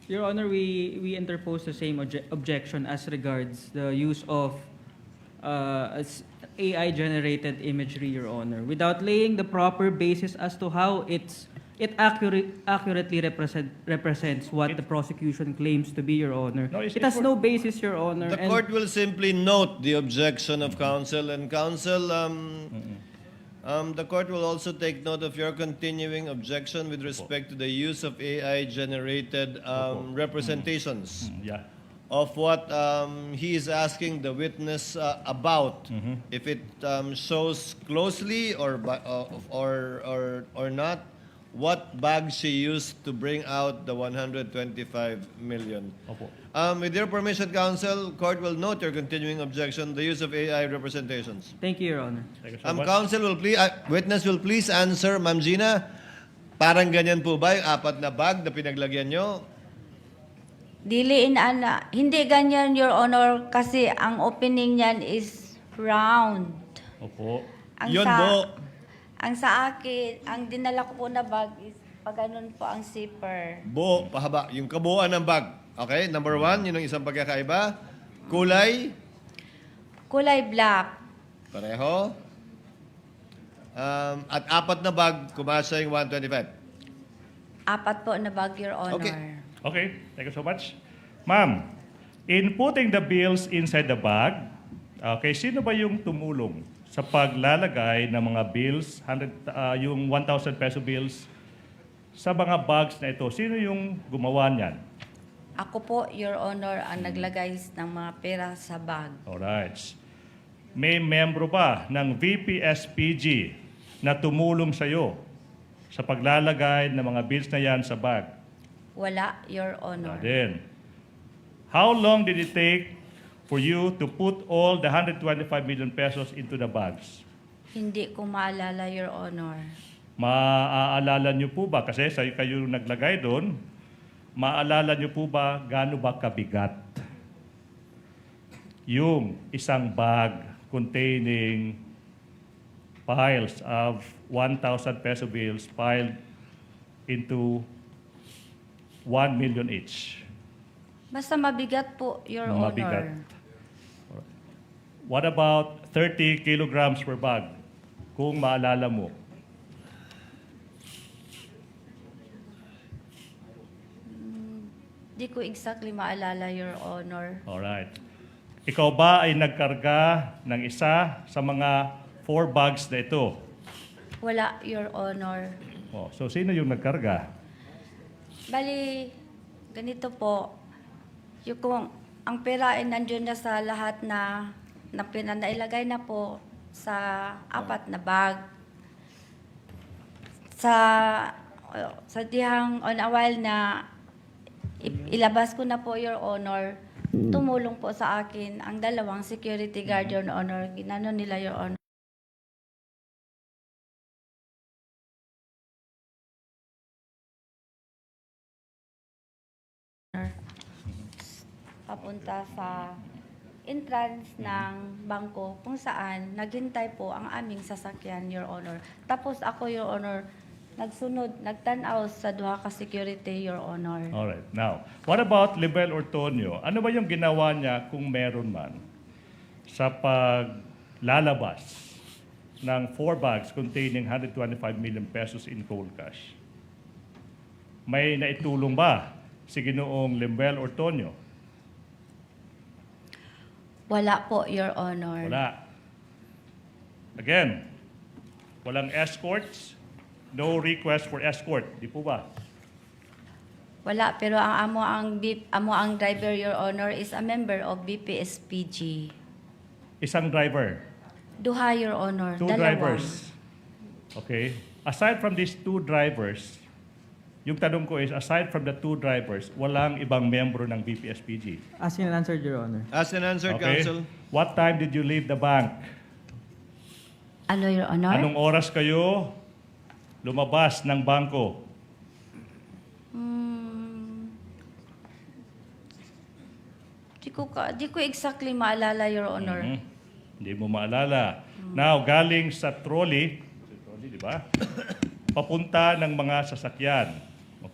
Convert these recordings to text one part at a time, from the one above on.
Your Honor, we interpose the same objection as regards the use of AI-generated imagery, Your Honor, without laying the proper basis as to how accurately represents what the prosecution claims to be, Your Honor. No, It has no basis, Your Honor. The court will simply note the objection of counsel, and counsel, the court will also take note of your continuing objection with respect to the use of AI-generated representations Yeah. of what he is asking the witness about. If it shows closely or not, what bag she used to bring out the 125 million. Opo. With your permission, counsel, court will note your continuing objection, the use of AI representations. Thank you, Your Honor. Thank you so much. Counsel will please, witness will please answer, Ma'am Gina, parang ganyan po ba yung apat na bag na pinaglagyan nyo? Diliin ana. Hindi ganyan, Your Honor, kasi ang opening niyan is round. Opo. Yun po. Ang sa akin, ang dinala ko po na bag is pag ganun po ang zipper. Buo, pahaba. Yung kabuuan ng bag. Okay, number one, yun ang isang pagkakaiba. Kulay, Kulay black. pareho. At apat na bag, kumasya yung 125. Apat po na bag, Your Honor. Okay. Okay, thank you so much. Ma'am, in putting the bills inside the bag, okay, sino ba yung tumulong sa paglalagay ng mga bills, yung 1,000 peso bills, sa mga bags na ito? Sino yung gumawa niyan? Ako po, Your Honor, ang naglagay ng mga pera sa bag. Alright. May membro ba ng VPSPG na tumulong sa iyo sa paglalagay ng mga bills na yan sa bag? Wala, Your Honor. Then, how long did it take for you to put all the 125 million pesos into the bags? Hindi ko maalala, Your Honor. Maaalala niyo po ba, kasi sa kayo naglagay doon, maaalala niyo po ba gaano ba kabigat yung isang bag containing piles of 1,000 peso bills piled into 1 million each? Basta mabigat po, Your Mabigat. Honor. What about 30 kilograms per bag? Kung maalala mo. Di ko exactly maalala, Your Honor. Alright. Ikaw ba ay nagkarga ng isa sa mga 4 bags na ito? Wala, Your Honor. Oh, so sino yung nagkarga? Bali, ganito po. Yung kung ang pera ay nandiyon na sa lahat na nailagay na po sa apat na bag. Sa dihang on a while na ilabas ko na po, Your Honor, tumulong po sa akin ang dalawang security guard, Your Honor. Ginano nila, Your Honor. Papunta sa entrance ng bangko kung saan naghintay po ang aming sasakyan, Your Honor. Tapos ako, Your Honor, nagtanaw sa duha ka security, Your Honor. Alright. Now, what about Libel Ortonio? Ano ba yung ginawa niya kung meron man sa paglalabas ng 4 bags containing 125 million pesos in cold cash? May naitulong ba si Ginoong Libel Ortonio? Wala po, Your Honor. Wala. Again, walang escorts, no request for escort. Di po ba? Wala, pero ang amo ang driver, Your Honor, is a member of BPSPG. Isang driver. Duha, Your Honor. 2 Dalawa. drivers. Okay. Aside from these 2 drivers, yung tanong ko is, aside from the 2 drivers, walang ibang membro ng BPSPG. Asked and answered, Your Honor. Asked and answered, Okay. counsel. What time did you leave the bank? Ano, Your Honor? Anong oras kayo lumabas ng bangko? Di ko exactly maalala, Your Honor. Hindi mo maalala. Now, galing sa trolley, di ba? Papunta ng mga sasakyan.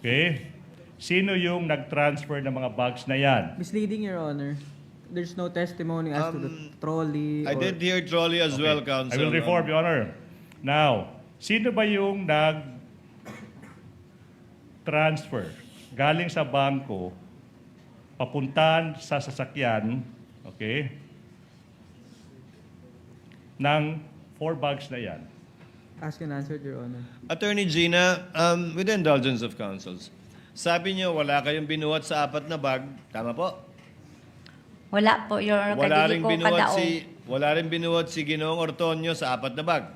Okay? Sino yung nag-transfer ng mga bags na yan? Misleading, Your Honor. There's no testimony as to the trolley. I did hear trolley as well, I Counsel. will reform, Your Honor. Now, sino ba yung nag-transfer galing sa bangko papuntan sa sasakyan, okay, ng 4 bags na yan? Ask and answer, Your Honor. Attorney Gina, with the indulgence of counsels, sabi niyo wala kayong binuhat sa 4 na bag, tama po? Wala po, Your Honor. Kadili ko kadaong. Wala rin binuhat si Ginoong Ortonio sa 4 na bag.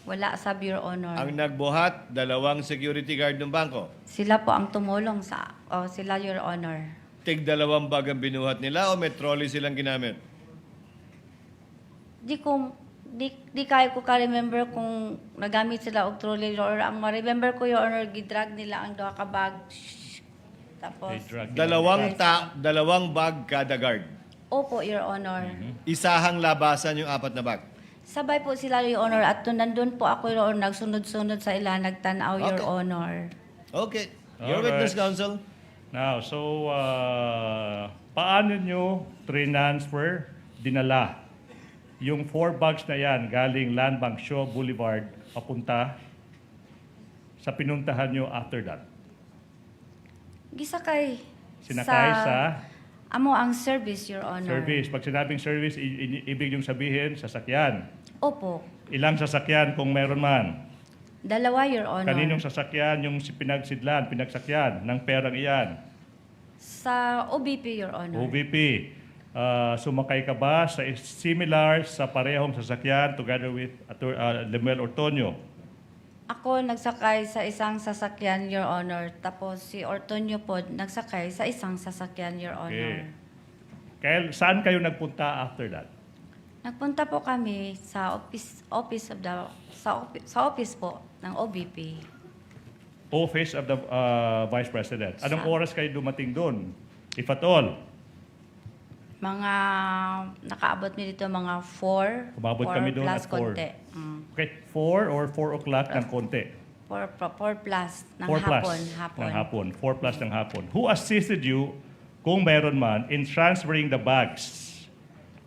Wala, sab, Your Honor. Ang nagbuhat, 2 security guard ng bangko. Sila po ang tumulong sa, sila, Your Honor. Tig 2 bag ang binuhat nila o may trolley silang ginamit? Di kaya ko ka-remember kung nagamit sila og trolley, Your Honor. Ang ma-remember ko, Your Honor, gidrag nila ang duha ka bag. Tapos, They drug 2 bag kada guard. opo, Your Honor. Isahang labasan yung 4 na bag. Sabay po sila, Your Honor, at nandun po ako, Your Honor, nagsunod-sunod sa ila, nagtanaw, Your Okay. Honor. Okay. Your witness, counsel. Now, so, paano nyo transfer, dinala, yung 4 bags na yan galing Land Bank Shaw Boulevard papunta sa pinuntahan nyo after that? Gisakay. Sinakay sa Amo ang service, Your Honor. service. Pag sinabing service, ibig yung sabihin, sasakyan. Opo. Ilang sasakyan kung meron man? 2, Your Honor. Kaninong sasakyan yung pinagsakyan ng perang iyan? Sa OBP, Your Honor. OVP. Sumakay ka ba sa similar sa parehong sasakyan together with Lemuel Ortonio? Ako nagsakay sa isang sasakyan, Your Honor. Tapos si Ortonio po nagsakay sa isang sasakyan, Your Honor. Kaya saan kayo nagpunta after that? Nagpunta po kami sa office po ng OBP. Office of the Vice President. Anong Sa- oras kayo dumating doon? If at all? Mga nakaabot mi dito mga 4. Umabot kami doon plus at 4. konti. Okay, 4 or 4 o'clock ng konti? 4 plus ng 4 plus hapon. ng hapon. 4 plus ng hapon. Who assisted you, kung meron man, in transferring the bags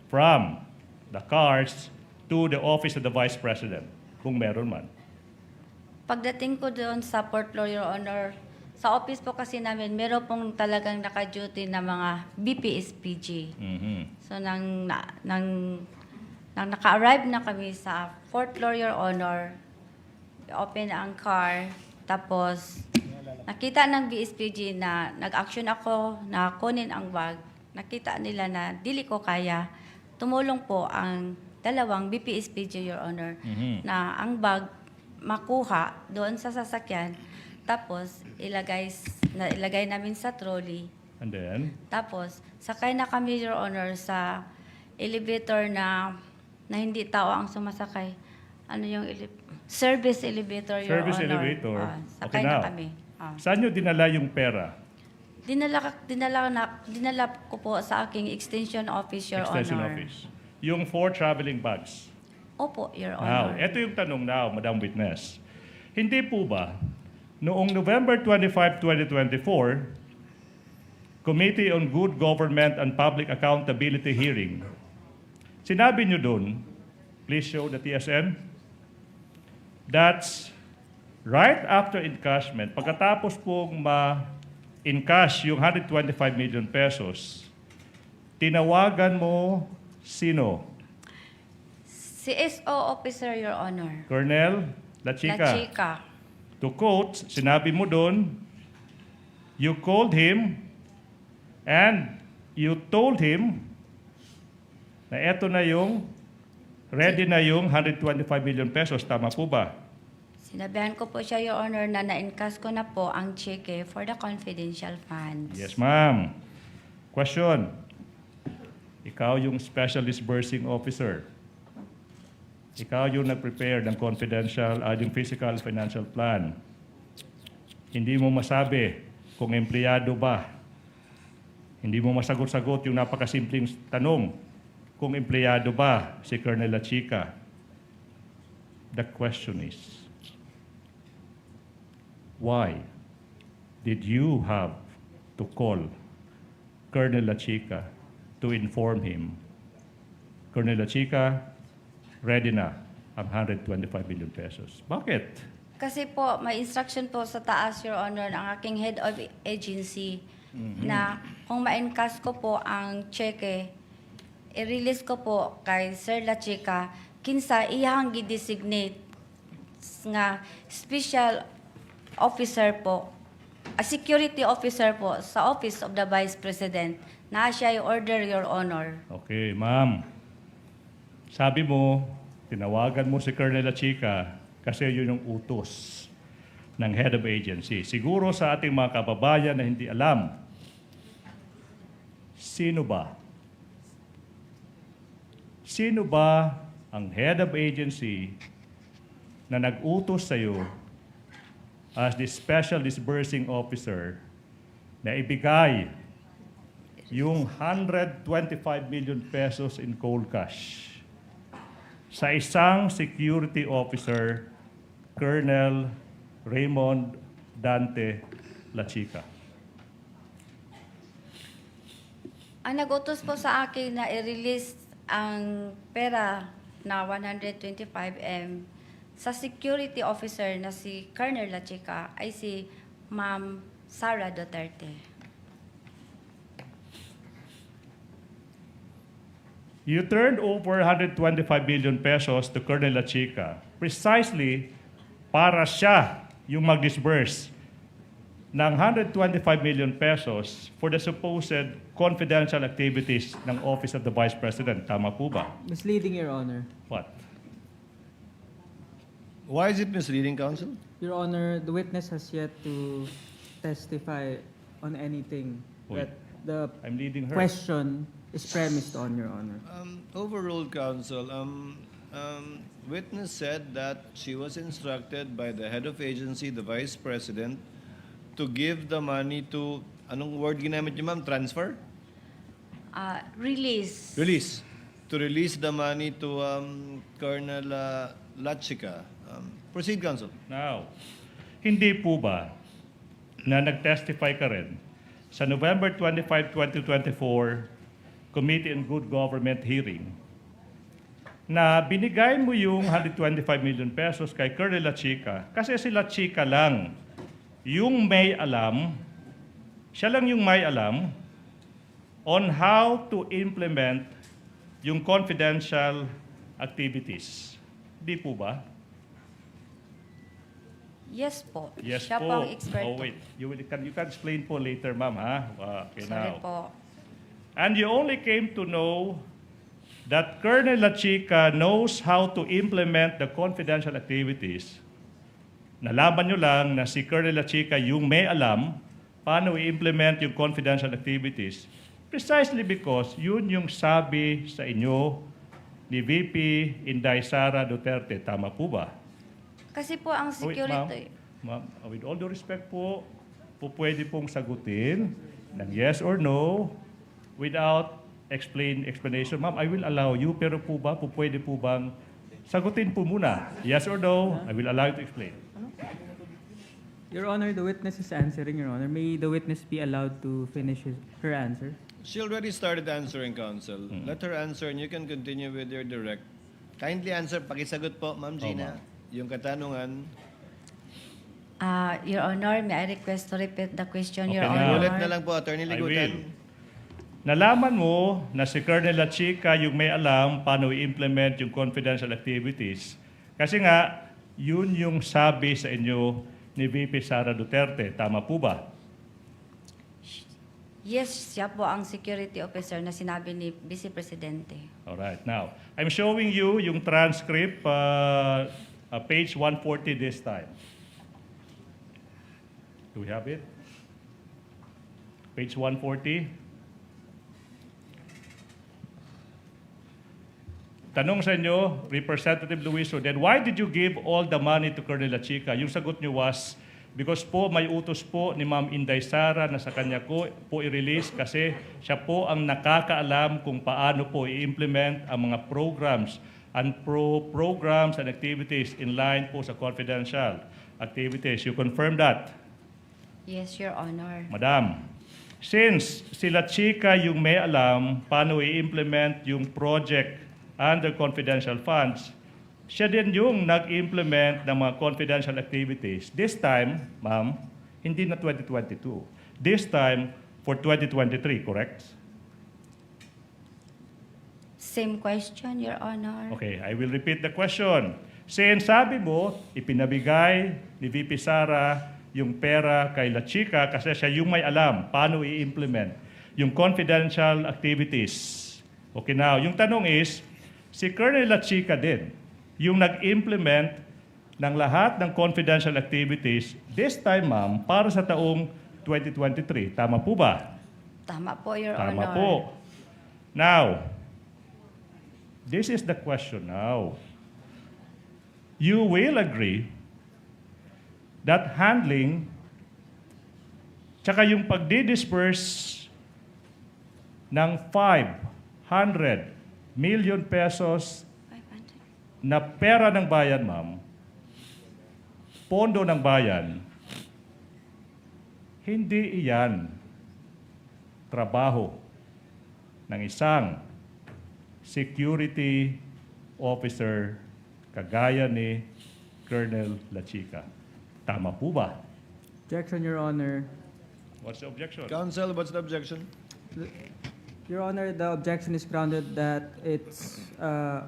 from the cars to the office of the Vice President? Kung meron man. Pagdating ko doon sa Port Lore, Your Honor, sa office po kasi namin, meron pong talagang naka-duty na mga BPSPG. Mhm. So, nang naka-arrive na kami sa Fort Lore, Your Honor, open ang car, tapos nakita ng BSPG na nag-action ako na kunin ang bag. Nakita nila na dili ko kaya. Tumulong po ang 2 BPSPG, Your Honor, na ang bag makuha doon sa sasakyan, tapos ilagay namin sa trolley. And then? Tapos, sakay na kami, Your Honor, sa elevator na hindi tao ang sumasakay. Ano yung service elevator, Your Service Honor. elevator. Sakay Okay, na now. kami. Saan nyo dinala yung pera? Dinala ko po sa aking extension office, Your Extension Honor. office. Yung 4 traveling bags. Opo, Your Now, Honor. ito yung tanong now, Madam Witness. Hindi po ba, noong November 25, 2024, Committee on Good Government and Public Accountability hearing, sinabi nyo dun, please show the TSN, that's right after encashment, pagkatapos pong ma-encash yung 125 million pesos, tinawagan mo sino? CSO officer, Your Honor. Colonel La Chica. La Chica. To quote, sinabi mo doon, you called him and you told him na eto na yung, ready na yung 125 million pesos. Tama po ba? Sinabihan ko po siya, Your Honor, na na-encash ko na po ang cheque for the confidential funds. Yes, ma'am. Question. Ikaw yung special disbursing officer. Ikaw yung nag-prepare ng confidential, yung physical financial plan. Hindi mo masabi kung empleyado ba. Hindi mo masagot-sagot yung napakasimpleng tanong kung empleyado ba si Colonel La Chica. The question is, why did you have to call Colonel Lachica to inform him, Colonel Lachica, ready na ang 125 million pesos. Bakit? Kasi po, may instruction po sa taas, Your Honor, ng aking head of agency na kung ma-encash ko po ang cheque, i-release ko po kay Sir Lachica, kinsa iyang gi-designate nga special officer po, a security officer po sa Office of the Vice President na siya i-order, Your Honor. Okay, ma'am. Sabi mo, tinawagan mo si Colonel Lachica kasi yun yung utos ng head of agency. Siguro sa ating mga kababayan na hindi alam, sino ba? Sino ba ang head of agency na nag-utos sa iyo as the special disbursing officer na ibigay yung 125 million pesos in cold cash sa isang security officer, Colonel Raymond Dante Lachica? Ang nag-utos po sa akin na i-release ang pera na 125M sa security officer na si Colonel Lachica ay si Ma'am Sara Duterte. You turned over 125 million pesos to Colonel Lachica precisely para siya yung mag-disburse ng 125 million pesos for the supposed confidential activities ng Office of the Vice President. Tama po ba? Misleading, Your Honor. What? Why is it misleading, counsel? Your Honor, the witness has yet to testify on anything Wait. that the I'm leading her. question is premised on, Your Honor. Overruled, counsel. Witness said that she was instructed by the head of agency, the vice president, to give the money to, anong word ginamit niyo, ma'am? Transfer? Release. Release. To release the money to Colonel Lachica. Proceed, counsel. Now, hindi po ba na nag-testify ka rin sa November 25, 2024 Committee on Good Government hearing na binigay mo yung 125 million pesos kay Colonel Lachica kasi si Lachica lang yung may alam, siya lang yung may alam on how to implement yung confidential activities. Di po ba? Yes po. Yes Siya po. ang expert. Oh, wait. You can explain po later, ma'am, ha? Okay, Sorry now. po. And you only came to know that Colonel Lachica knows how to implement the confidential activities. Nalaman nyo lang na si Colonel Lachica yung may alam paano i-implement yung confidential activities precisely because yun yung sabi sa inyo ni VP Inday Sara Duterte. Tama po ba? Kasi po ang Oh, wait, security... ma'am, with all due respect po, pwede pong sagutin ng yes or no without explanation. Ma'am, I will allow you, pero po ba, pwede po bang sagutin po muna? Yes or no? I will allow you to explain. Your Honor, the witness is answering, Your Honor. May the witness be allowed to finish her answer? She already started answering, counsel. Let her answer and you can continue with your direct. Kindly answer, pakisagot po, Ma'am Gina. Yung katanungan. Your Honor, may I request to repeat the question, Your Okay, Honor? now. Ulit na lang po, Attorney I Ligutan. will. Nalaman mo na si Colonel Lachica yung may alam paano i-implement yung confidential activities. Kasi nga, yun yung sabi sa inyo ni VP Sara Duterte. Tama po ba? Yes, siya po ang security officer na sinabi ni Vice Presidente. Alright. Now, I'm showing you yung transcript, page 140 this time. Do we have it? Page 140. Tanong sa inyo, Representative Luiso, then why did you give all the money to Colonel Lachica? Yung sagot niyo was, because po may utos po ni Ma'am Inday Sara na sa kanya ko po i-release kasi siya po ang nakakaalam kung paano po i-implement ang mga programs and activities in line po sa confidential activities. You confirm that, Yes, Your Honor. Madam. Since sila Chika yung may alam paano i-implement yung project under confidential funds, siya din yung nag-implement ng mga confidential activities. This time, ma'am, hindi na 2022. This time, for 2023, correct? Same question, Your Honor. Okay, I will repeat the question. Since sabi mo, ipinabigay ni VP Sara yung pera kay La Chica kasi siya yung may alam paano i-implement yung confidential activities. Okay, now, yung tanong is, si Colonel La Chica din, yung nag-implement ng lahat ng confidential activities, this time, ma'am, para sa taong 2023. Tama po ba? Tama po, Your Tama Honor. po. Now, this is the question now. You will agree that handling tsaka yung pagdi-disperse ng 500 million pesos 500. na pera ng bayan, ma'am, pondo ng bayan, hindi iyan trabaho ng isang security officer kagaya ni Colonel La Chica. Tama po ba? Objection, Your Honor. What's the objection? Counsel, what's the objection? Your Honor, the objection is grounded that it's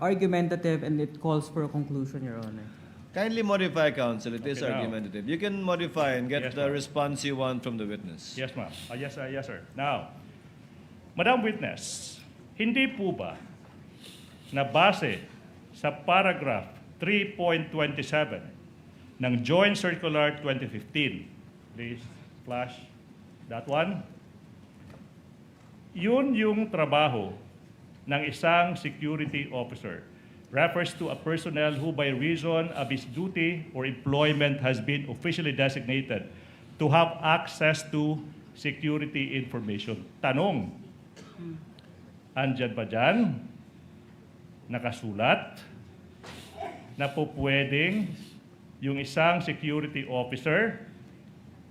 argumentative and it calls for a conclusion, Your Honor. Kindly modify, counsel. It is Okay, now. argumentative. You can modify and get Yes, the ma'am. response you want from the witness. Yes, ma'am. Yes, sir. Now, Madam Witness, hindi po ba na base sa paragraph 3.27 ng Joint Circular 2015, please flash that one, yun yung trabaho ng isang security officer. Refers to a personnel who by reason of his duty or employment has been officially designated to have access to security information. Tanong, andyan ba dyan nakasulat na po pwedeng yung isang security officer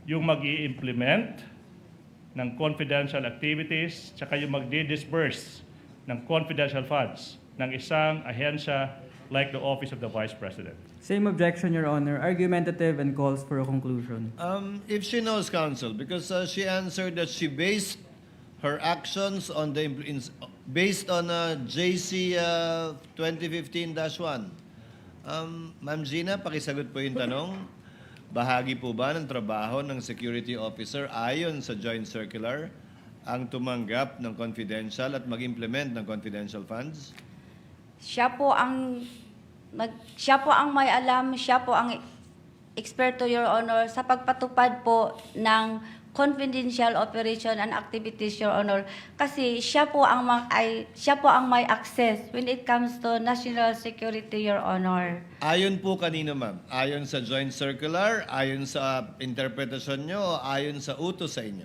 yung mag-i-implement ng confidential activities tsaka yung mag-disburse ng confidential funds ng isang ahensya like the Office of the Vice President. Same objection, Your Honor. Argumentative and calls for a conclusion. If she knows, counsel, because she answered that she based her actions on based on JC 2015-1. Ma'am Gina, pakisagot po yung tanong. Bahagi po ba ng trabaho ng security officer ayon sa joint circular ang tumanggap ng confidential at mag-implement ng confidential funds? Siya po ang may alam, siya po ang eksperto, Your Honor, sa pagpatupad po ng confidential operation and activities, Your Honor. Kasi siya po ang may access when it comes to national security, Your Honor. Ayon po kanino, ma'am? Ayon sa joint circular, ayon sa interpretasyon nyo, o ayon sa utos sa inyo?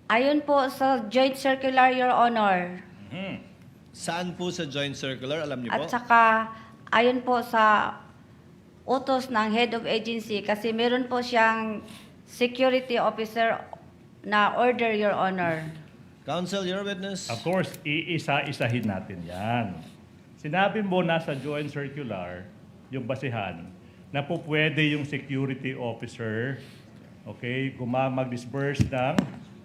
Ayon po sa joint circular, Your Honor. Saan po sa joint circular? Alam niyo po? At saka ayon po sa utos ng head of agency kasi meron po siyang security officer na order, Your Honor. Counsel, your witness. Of course, iisa-isahin natin yan. Sinabi mo nasa joint circular, yung basihan, na po pwede yung security officer, okay, mag-disburse ng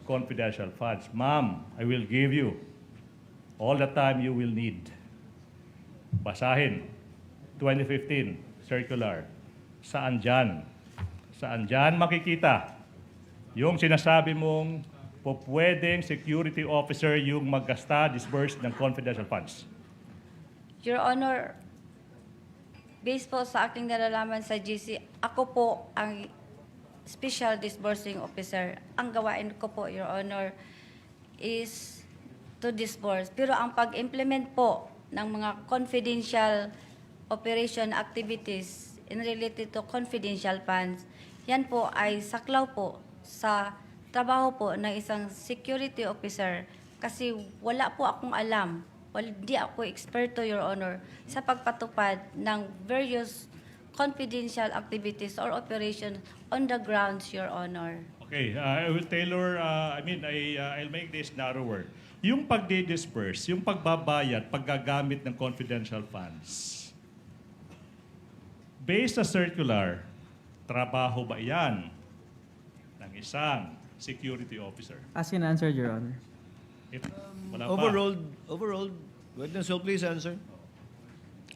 confidential funds. Ma'am, I will give you all the time you will need. Basahin, 2015 circular. Saan dyan? Saan dyan makikita yung sinasabi mong po pwedeng security officer yung maggasta, disburse ng confidential funds? Your Honor, based po sa aking nalalaman sa GC, ako po ang special disbursing officer. Ang gawain ko po, Your Honor, is to disburse. Pero ang pag-implement po ng mga confidential operation activities in related to confidential funds, yan po ay saklaw po sa trabaho po ng isang security officer kasi wala po akong alam, hindi ako eksperto, Your Honor, sa pagpatupad ng various confidential activities or operations on the grounds, Your Honor. Okay, I will tailor, I'll make this narrower. Yung pagdi-disperse, yung pagbabayad, paggagamit ng confidential funds, based sa circular, trabaho ba yan ng isang security officer? Ask and answer, Your Honor. If, wala pa. Overruled. Witness will please answer.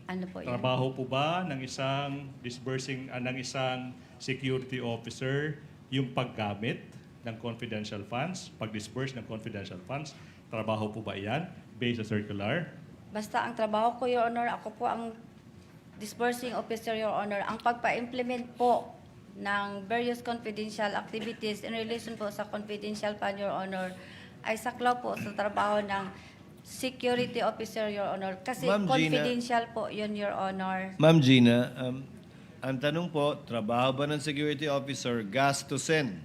Ano po yun? Trabaho po ba ng isang ng isang security officer yung paggamit ng confidential funds, pag-disperse ng confidential funds? Trabaho po ba yan based sa circular? Basta ang trabaho ko, Your Honor, ako po ang disbursing officer, Your Honor. Ang pagpa-implement po ng various confidential activities in relation po sa confidential fund, Your Honor, ay saklaw po sa trabaho ng security officer, Your Honor. Kasi Ma'am Gina. confidential po yun, Your Honor. Ma'am Gina, ang tanong po, trabaho ba ng security officer gastusin,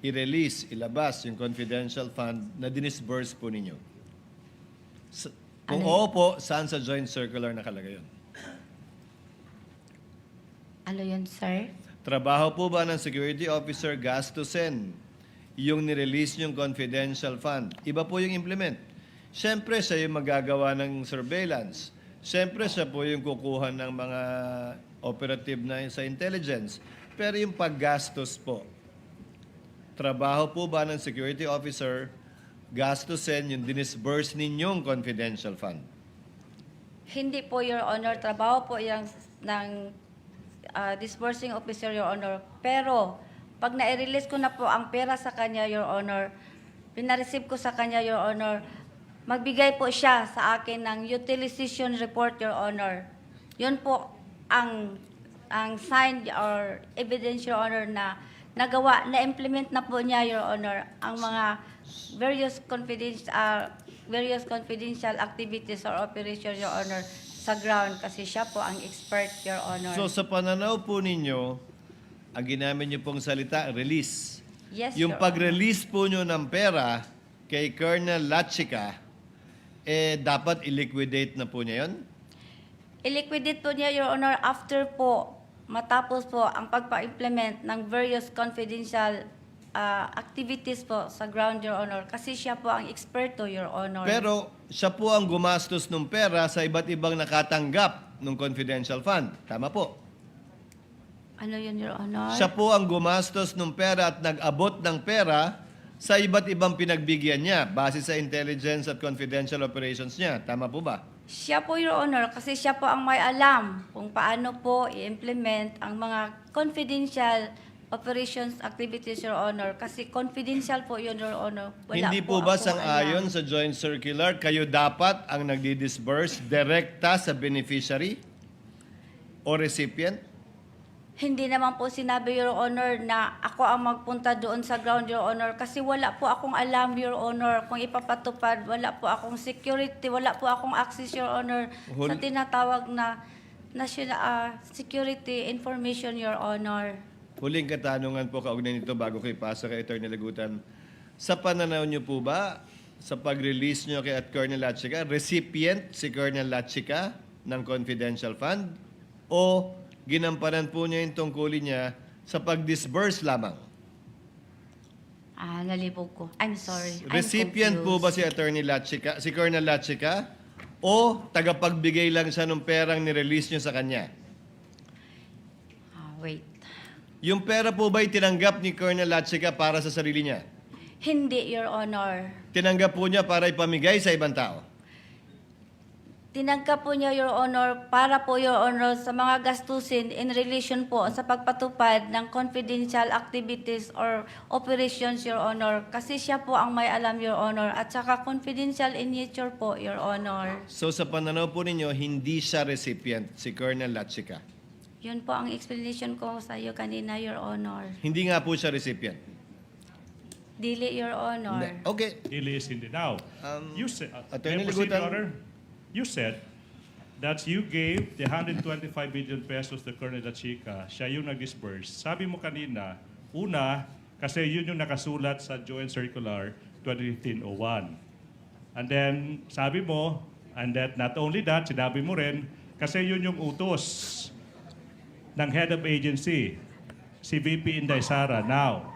i-release, ilabas yung confidential fund na dinisburse po ninyo? Kung Ano oo po, saan sa joint circular nakalagay yun? Ano yun, sir? Trabaho po ba ng security officer gastusin yung nirelease yung confidential fund? Iba po yung implement. Siyempre, siya yung magagawa ng surveillance. Siyempre, siya po yung kukuha ng mga operative na sa intelligence. Pero yung paggastos po, trabaho po ba ng security officer gastusin yung dinisburse ninyong confidential fund? Hindi po, Your Honor. Trabaho po yung ng disbursing officer, Your Honor. Pero, pag na-release ko na po ang pera sa kanya, Your Honor, pinareceive ko sa kanya, Your Honor, magbigay po siya sa akin ng utilization report, Your Honor. Yun po ang signed or evidence, Your Honor, na nagawa, na-implement na po niya, Your Honor, ang mga various confidential activities or operations, Your Honor, sa ground kasi siya po ang expert, Your Honor. So sa pananaw po ninyo, ang ginamit niyo pong salita, release. Yes, Yung Your pag-release po nyo ng pera kay Colonel Lachica, dapat i-liquidate na po niya yun? I-liquidate po niya, Your Honor, after po, matapos po ang pagpa-implement ng various confidential activities po sa ground, Your Honor. Kasi siya po ang eksperto, Your Honor. Pero siya po ang gumastos ng pera sa iba't ibang nakatanggap ng confidential fund. Tama po. Ano yun, Your Honor? Siya po ang gumastos ng pera at nag-abot ng pera sa iba't ibang pinagbigyan niya base sa intelligence at confidential operations niya. Tama po ba? Siya po, Your Honor, kasi siya po ang may alam kung paano po i-implement ang mga confidential operations activities, Your Honor. Kasi confidential po yun, Your Honor. Wala Hindi po ba akong sang-ayon alam. sa joint circular, kayo dapat ang nagdi-disburse direkta sa beneficiary o recipient? Hindi naman po sinabi, Your Honor, na ako ang magpunta doon sa ground, Your Honor. Kasi wala po akong alam, Your Honor, kung ipapatupad. Wala po akong security, wala po akong access, Your Honor, sa tinatawag na national security information, Your Honor. Huling katanungan po kaugnay nito bago ko ipasa kay Atty. Lagutan. Sa pananaw niyo po ba, sa pag-release niyo kay Colonel Lachica, recipient si Colonel Lachica ng confidential fund o ginampanan po niya yung tungkulin niya sa pag-disburse lamang? Nalibog ko. I'm sorry. I'm Recipient po ba confused. si Attorney Lachica, si Colonel Lachica o tagapagbigay lang siya ng perang ni-release niyo sa kanya? Wait. Yung pera po ba'y tinanggap ni Colonel Lachica para sa sarili niya? Hindi, Your Honor. Tinanggap po niya para ipamigay sa ibang tao? Tinangka po niya, Your Honor, para po, Your Honor, sa mga gastusin in relation po sa pagpatupad ng confidential activities or operations, Your Honor. Kasi siya po ang may alam, Your Honor, at saka confidential in nature po, Your Honor. So sa pananaw po ninyo, hindi siya recipient, si Colonel Lachica. Yun po ang explanation ko sa iyo kanina, Your Honor. Hindi nga po siya recipient. Dili, Your Honor. Hindi. Okay. Ili is hindi. Now, you said, Attorney may I proceed, Lagutan? Your Honor? You said that you gave the 125 billion pesos to Colonel Lachica. Siya yung nag-disburse. Sabi mo kanina, una, kasi yun yung nakasulat sa Joint Circular 2015-01. And then, sabi mo, and that not only that, sinabi mo rin, kasi yun yung utos ng head of agency, si VP Inday Sara. Now,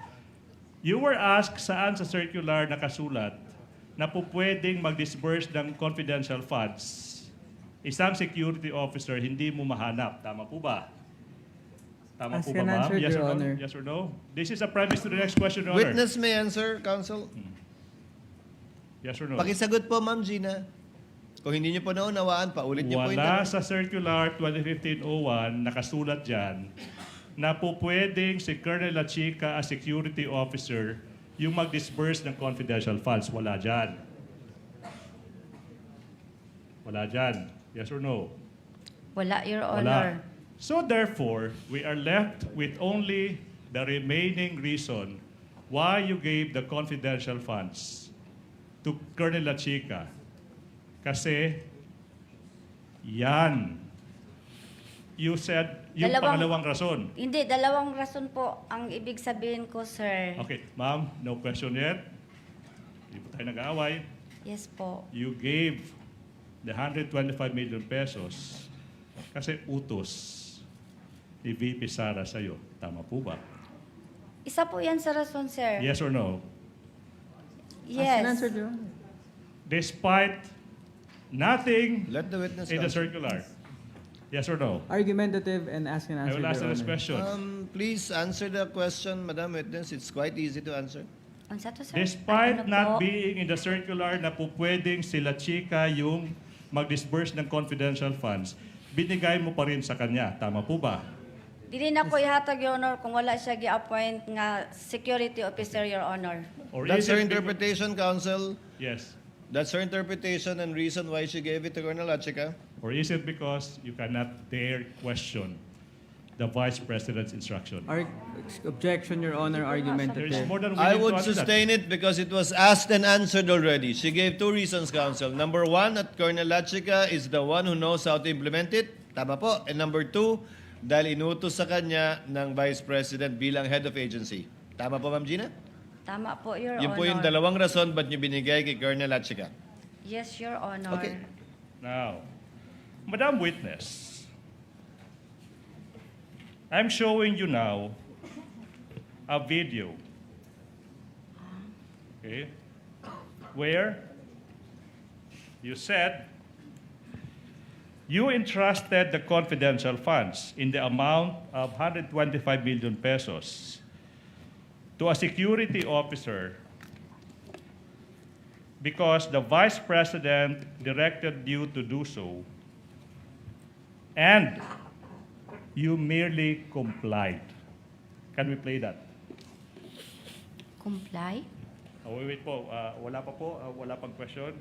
You were asked saan sa circular nakasulat na po pwedeng mag-disburse ng confidential funds. Isang security officer hindi mo mahanap. Tama po ba? Tama Ask po ba, and ma'am? answer, Yes Your or no? Honor. Yes or no? This is a premise to the next question, Your Honor. Witness may answer, counsel. Yes or no? Pakisagot po, Ma'am Gina. Kung hindi niyo po naunawaan, paulit niyo po yung Wala tanong. sa Circular 2015-01 nakasulat dyan na po pwedeng si Colonel La Chica as security officer yung mag-disburse ng confidential funds. Wala dyan. Wala dyan. Yes or no? Wala, Your Wala. Honor. So therefore, we are left with only the remaining reason why you gave the confidential funds to Colonel La Chica. Kasi yan. You said yung pangalawang rason. Hindi, dalawang rason po ang ibig sabihin ko, sir. Okay, ma'am, no question yet. Hindi po tayo nag-aaway. Yes po. You gave the 125 million pesos kasi utos ni VP Sara sa'yo. Tama po ba? Isa po yan sa rason, sir. Yes or no? Ask and Yes. answer, Your Honor. Despite nothing Let the witness in the answer. circular. Yes or no? Argumentative and ask and I answer, will Your ask the next Honor. question. Please answer the question, Madam Witness. It's quite easy to answer. Unsa to, sir? Despite Ano not po? being in the circular na po pwedeng sila Chica yung mag-disburse ng confidential funds, binigay mo pa rin sa kanya. Tama po ba? Dili na ko ihatag, Your Honor, kung wala siya gi-appoint nga security officer, Your Honor. Or That's is her it becau- interpretation, counsel. Yes. That's her interpretation and reason why she gave it to Colonel Achika. Or is it because you cannot dare question the Vice President's instruction? Objection, Your Honor, There is argumentative. more than I willing would to answer that. sustain it because it was asked and answered already. She gave two reasons, counsel. Number one, that Colonel Achika is the one who knows how to implement it. Tama po. And number two, dahil inutos sa kanya ng Vice President bilang head of agency. Tama po, Ma'am Gina? Tama po, Your Yun Honor. po yung dalawang rason ba't niyo binigay kay Colonel Achika. Yes, Your Honor. Okay. Now, Madam Witness, I'm showing you now a video, okay, where you said you entrusted the confidential funds in the amount of 125 million pesos to a security officer because the Vice President directed you to do so, and you merely complied. Can we play that? Comply? Wait po, wala pa po, wala pang question.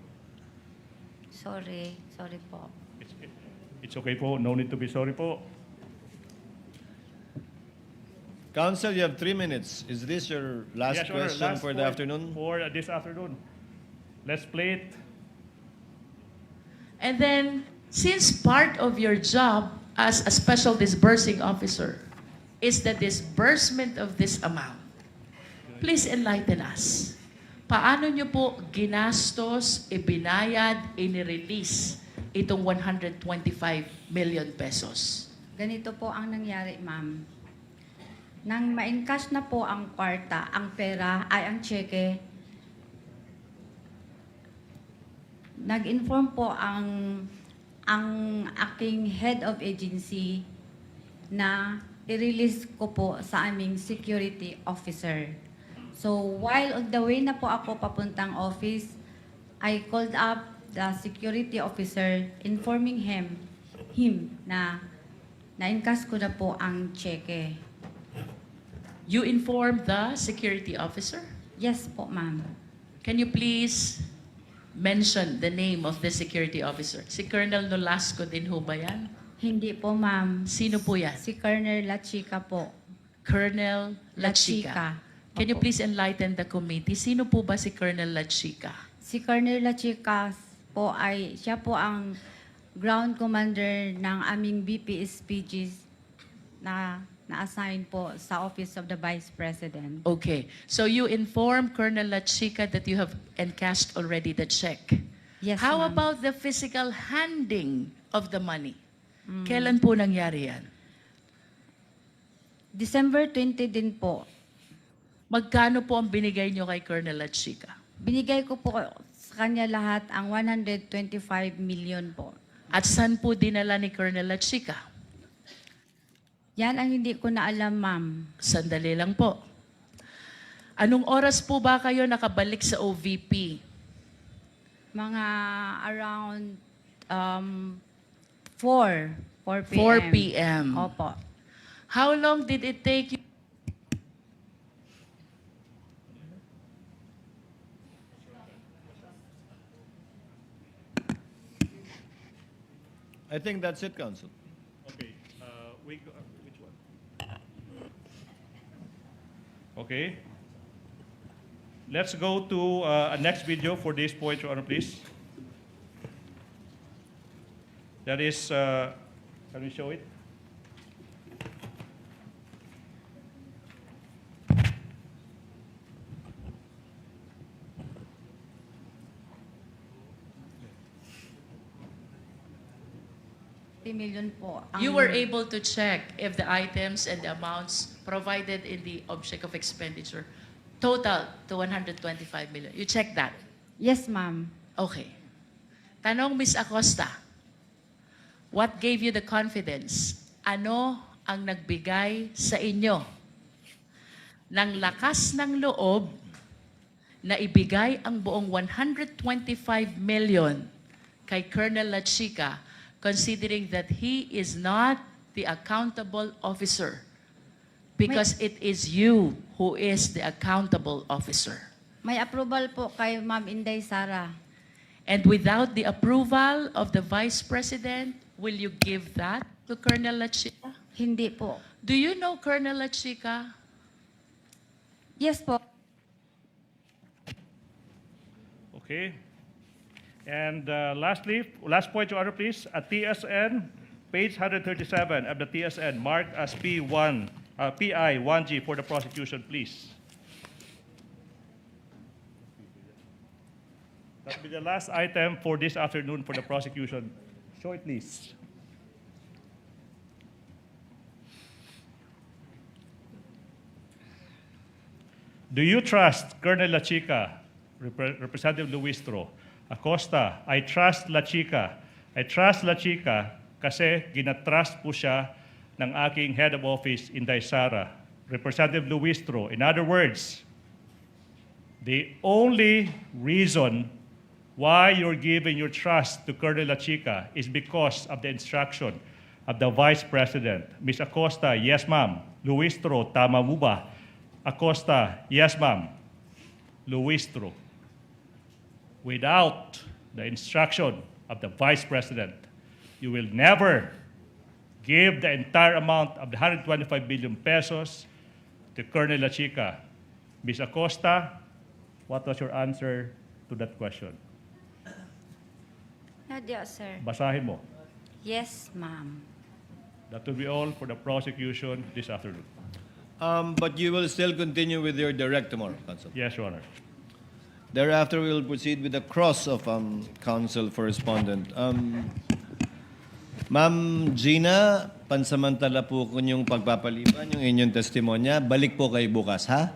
Sorry. Sorry po. It's okay po, no need to be sorry po. Counsel, you have 3 minutes. Is this your last Yes, Your Honor, question last for the afternoon? For this afternoon. Let's play it. And then, since part of your job as a special disbursing officer is the disbursement of this amount, please enlighten us. Paano nyo po ginastos, ibinayad, inirelease itong 125 million pesos? Ganito po ang nangyari, ma'am. Nang ma-encash na po ang kwarta, ang pera, ay ang cheque, nag-inform po ang aking head of agency na i-release ko po sa aming security officer. So while on the way na po ako papuntang office, I called up the security officer informing him na na-encash ko na po ang cheque. You informed the security officer? Yes po, ma'am. Can you please mention the name of the security officer? Si Colonel Nolasco din ho ba yan? Hindi po, ma'am. Sino po yan? Si Colonel La Chica po. Colonel La La Chica. Chica. Can you Opo. please enlighten the committee? Sino po ba si Colonel La Chica? Si Colonel La Chica po ay, siya po ang ground commander ng aming BPSPGs na na-assign po sa Office of the Vice President. Okay. So you informed Colonel La Chica that you have encashed already the check. Yes, How ma'am. about the physical handing of the money? Kailan po nangyari yan? December 20 din po. Magkano po ang binigay nyo kay Colonel Lachica? Binigay ko po sa kanya lahat ang 125 million po. At saan po dinala ni Colonel Lachica? Yan ang hindi ko na alam, ma'am. Sandali lang po. Anong oras po ba kayo nakabalik sa OVP? Mga around 4 p.m. 4 p.m. Opo. How long did it take you? I think that's it, Council. Okay, which one? Okay. Let's go to a next video for this point, Your Honor, please. That is, can we show it? Million po. You were able to check if the items and the amounts provided in the object of expenditure total to 125 million. You checked that? Yes, ma'am. Okay. Tanong, Ms. Acosta, what gave you the confidence? Ano ang nagbigay sa inyo ng lakas ng loob na ibigay ang buong 125 million kay Colonel Lachica, considering that he is not the accountable officer? Because it is you who is the accountable officer. May approval po kay Ma'am Inday Sara. And without the approval of the Vice President, will you give that to Colonel Lachica? Hindi po. Do you know Colonel Lachica? Yes po. Okay. And lastly, last point, Your Honor, please. At TSN, page 137 of the TSN, marked as P1, PI 1G for the prosecution, please. That will be the last item for this afternoon for the prosecution. Show it, please. Do you trust Colonel Lachica, Representative Luistro, Acosta? I trust Lachica. I trust Lachica kasi ginatrust po siya ng aking head of office, Inday Sara, Representative Luistro. In other words, the only reason why you're giving your trust to Colonel Lachica is because of the instruction of the Vice President. Ms. Acosta, yes ma'am. Luistro, tama mo ba? Acosta, yes ma'am. Luistro, without the instruction of the Vice President, you will never give the entire amount of the 125 billion pesos to Colonel Lachica. Ms. Acosta, what was your answer to that question? Nadia, sir. Basahin mo. Yes, ma'am. That will be all for the prosecution this afternoon. But you will still continue with your direct tomorrow, Council. Yes, Your Honor. Thereafter, we will proceed with the cross of counsel for respondent. Ma'am Gina, pansamantala po yung pagpapaliban, yung inyong testimonya. Balik po kayo bukas, ha?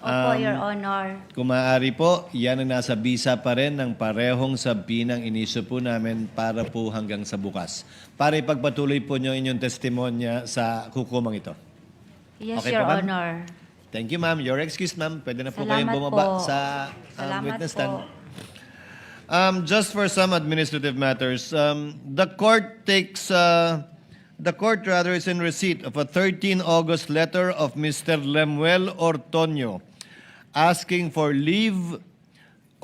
Opo, Your Honor. Kung maaari po, yan ang nasa bisa pa rin ng parehong sabinang inisyo po namin para po hanggang sa bukas. Para ipagpatuloy po nyo inyong testimonya sa hukumang ito. Yes, Okay Your po, ma'am? Honor. Thank you, ma'am. You're excused, ma'am. Pwede na po Salamat kayong bumaba po. sa Salamat witness po. stand. Just for some administrative matters, the court is in receipt of a 13 August letter of Mr. Lemuel Ortonio asking for leave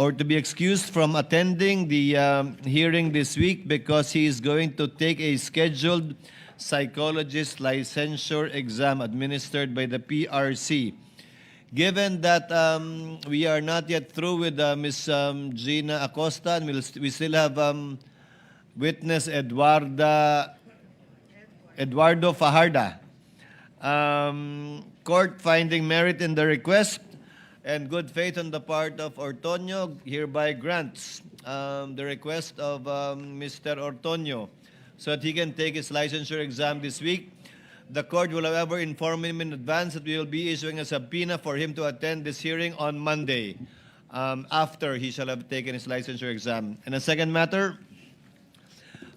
or to be excused from attending the hearing this week because he is going to take a scheduled psychologist licensure exam administered by the PRC. Given that we are not yet through with Ms. Gina Acosta, and we still have witness Eduardo Fajarda, court finding merit in the request and good faith on the part of Ortonio hereby grants the request of Mr. Ortonio so that he can take his licensure exam this week. The court will, however, inform him in advance that we will be issuing a subpoena for him to attend this hearing on Monday, after he shall have taken his licensure exam. And a second matter,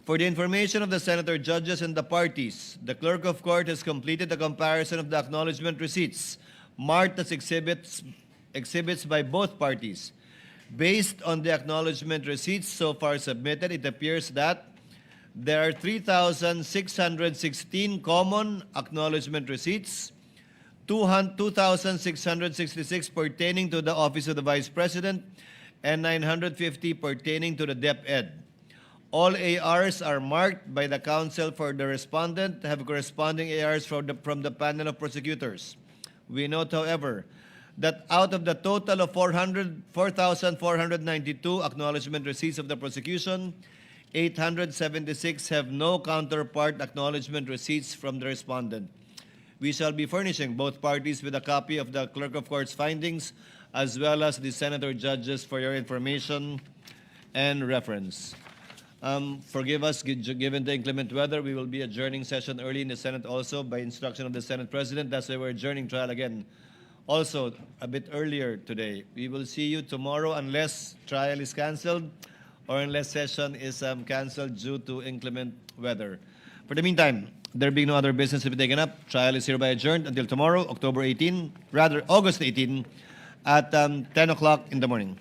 for the information of the senator, judges, and the parties, the clerk of court has completed the comparison of the acknowledgement receipts marked as exhibits by both parties. Based on the acknowledgement receipts so far submitted, it appears that there are 3,616 common acknowledgement receipts, 2,666 pertaining to the Office of the Vice President, and 950 pertaining to the DepEd. All ARs are marked by the counsel for the respondent, have corresponding ARs from the panel of prosecutors. We note, however, that out of the total of 4,492 acknowledgement receipts of the prosecution, 876 have no counterpart acknowledgement receipts from the respondent. We shall be furnishing both parties with a copy of the clerk of court's findings as well as the senator judges for your information and reference. Forgive us, given the inclement weather, we will be adjourning session early in the Senate also by instruction of the Senate President. That's why we're adjourning trial again. Also, a bit earlier today. We will see you tomorrow unless trial is canceled or unless session is canceled due to inclement weather. For the meantime, there being no other business to be taken up, trial is hereby adjourned until tomorrow, August 18, at 10 o'clock in the morning.